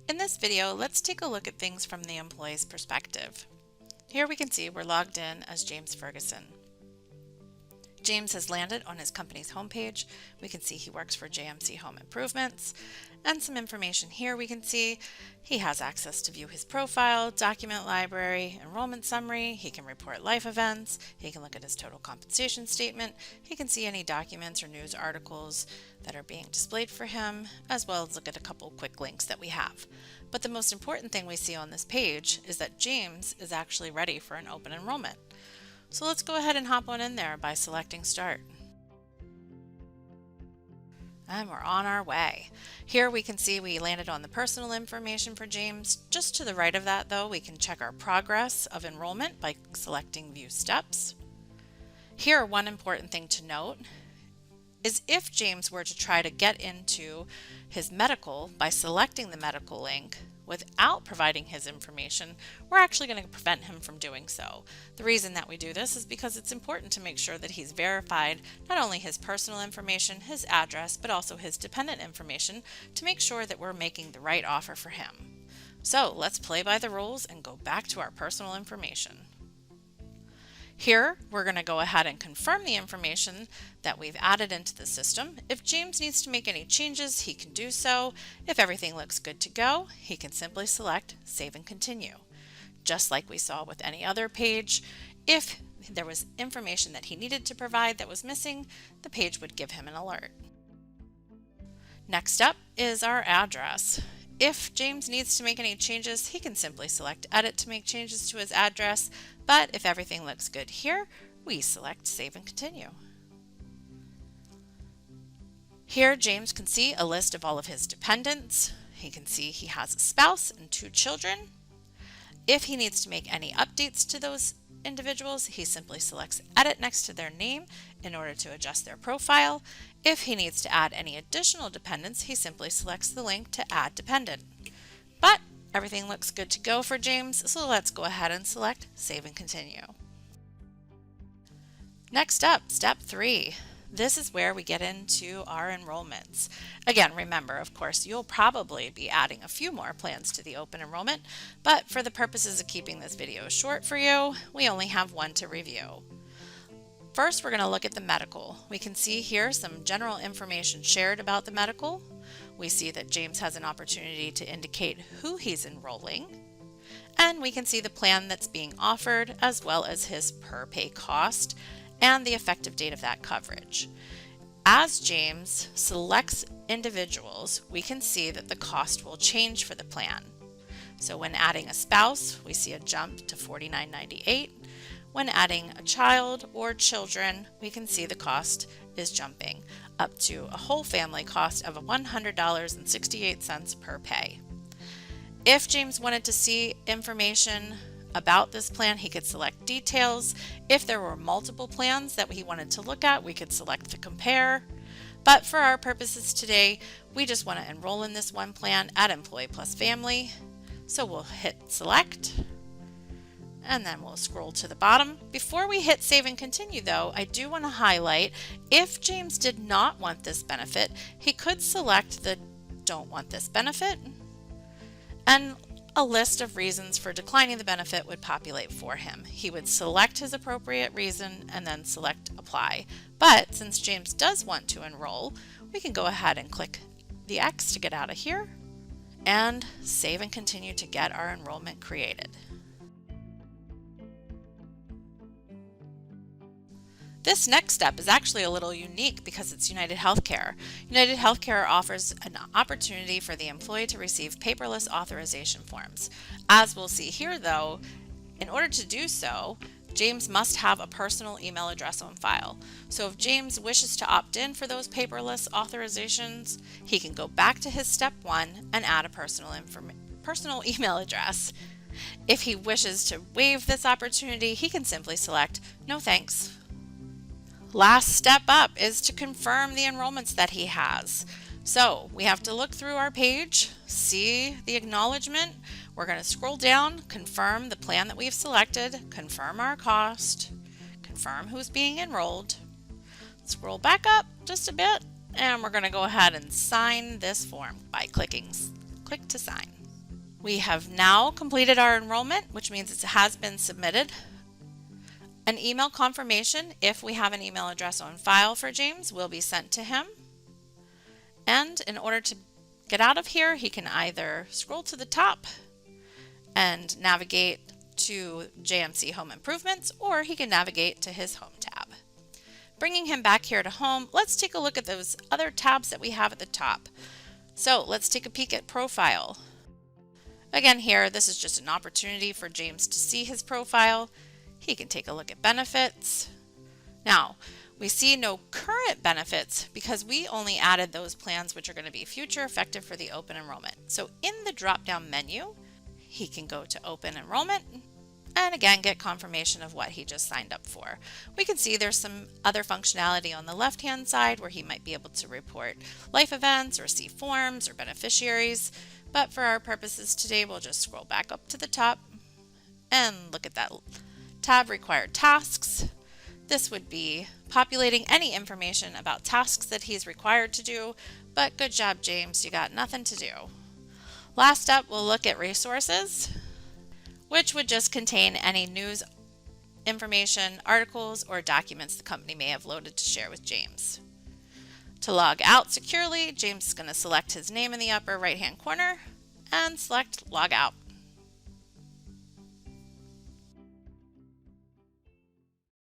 In this video, let's take a look at things from the employee's perspective. Here we can see we're logged in as James Ferguson. James has landed on his company's homepage. We can see he works for JMC Home Improvements, and some information here we can see he has access to view his profile, document library, enrollment summary, he can report life events, he can look at his total compensation statement, he can see any documents or news articles that are being displayed for him, as well as look at a couple quick links that we have. But the most important thing we see on this page is that James is actually ready for an open enrollment. So let's go ahead and hop on in there by selecting Start. And we're on our way. Here we can see we landed on the personal information for James. Just to the right of that though, we can check our progress of enrollment by selecting View Steps. Here, one important thing to note is if James were to try to get into his medical by selecting the medical link without providing his information, we're actually going to prevent him from doing so. The reason that we do this is because it's important to make sure that he's verified not only his personal information, his address, but also his dependent information to make sure that we're making the right offer for him. So let's play by the rules and go back to our personal information. Here, we're going to go ahead and confirm the information that we've added into the system. If James needs to make any changes, he can do so. If everything looks good to go, he can simply select Save and Continue. Just like we saw with any other page, if there was information that he needed to provide that was missing, the page would give him an alert. Next up is our address. If James needs to make any changes, he can simply select Edit to make changes to his address, but if everything looks good here, we select Save and Continue. Here, James can see a list of all of his dependents. He can see he has a spouse and 2 children. If he needs to make any updates to those individuals, he simply selects Edit next to their name in order to adjust their profile. If he needs to add any additional dependents, he simply selects the link to Add Dependent. But everything looks good to go for James, so let's go ahead and select Save and Continue. Next up, step 3. This is where we get into our enrollments. Again, remember, of course, you'll probably be adding a few more plans to the open enrollment, but for the purposes of keeping this video short for you, we only have one to review. First, we're going to look at the medical. We can see here some general information shared about the medical. We see that James has an opportunity to indicate who he's enrolling, and we can see the plan that's being offered as well as his per pay cost and the effective date of that coverage. As James selects individuals, we can see that the cost will change for the plan. So when adding a spouse, we see a jump to $49.98. When adding a child or children, we can see the cost is jumping up to a whole family cost of $100.68 per pay. If James wanted to see information about this plan, he could select Details. If there were multiple plans that he wanted to look at, we could select the Compare. But for our purposes today, we just want to enroll in this one plan at Employee Plus Family. So we'll hit Select, and then we'll scroll to the bottom. Before we hit Save and Continue though, I do want to highlight, if James did not want this benefit, he could select the Don't Want This Benefit, and a list of reasons for declining the benefit would populate for him. He would select his appropriate reason and then select Apply. But since James does want to enroll, we can go ahead and click the X to get out of here and Save and Continue to get our enrollment created. This next step is actually a little unique because it's United Healthcare. United Healthcare offers an opportunity for the employee to receive paperless authorization forms. As we'll see here though, in order to do so, James must have a personal email address on file. So if James wishes to opt in for those paperless authorizations, he can go back to his step 1 and add a personal email address. If he wishes to waive this opportunity, he can simply select No Thanks. Last step up is to confirm the enrollments that he has. So we have to look through our page, see the acknowledgement. We're going to scroll down, confirm the plan that we've selected, confirm our cost, confirm who's being enrolled. Scroll back up just a bit, and we're going to go ahead and sign this form by clicking Click to Sign. We have now completed our enrollment, which means it has been submitted. An email confirmation, if we have an email address on file for James, will be sent to him. And in order to get out of here, he can either scroll to the top and navigate to JMC Home Improvements, or he can navigate to his Home tab. Bringing him back here to Home, let's take a look at those other tabs that we have at the top. So let's take a peek at Profile. Again here, this is just an opportunity for James to see his profile. He can take a look at benefits. Now, we see no current benefits because we only added those plans which are going to be future effective for the open enrollment. So in the drop-down menu, he can go to open enrollment and again get confirmation of what he just signed up for. We can see there's some other functionality on the left-hand side where he might be able to report life events or see forms or beneficiaries. But for our purposes today, we'll just scroll back up to the top and look at that tab, Required Tasks. This would be populating any information about tasks that he's required to do, but good job, James, you got nothing to do. Last up, we'll look at Resources, which would just contain any news information, articles, or documents the company may have loaded to share with James. To log out securely, James is going to select his name in the upper right-hand corner and select Log Out.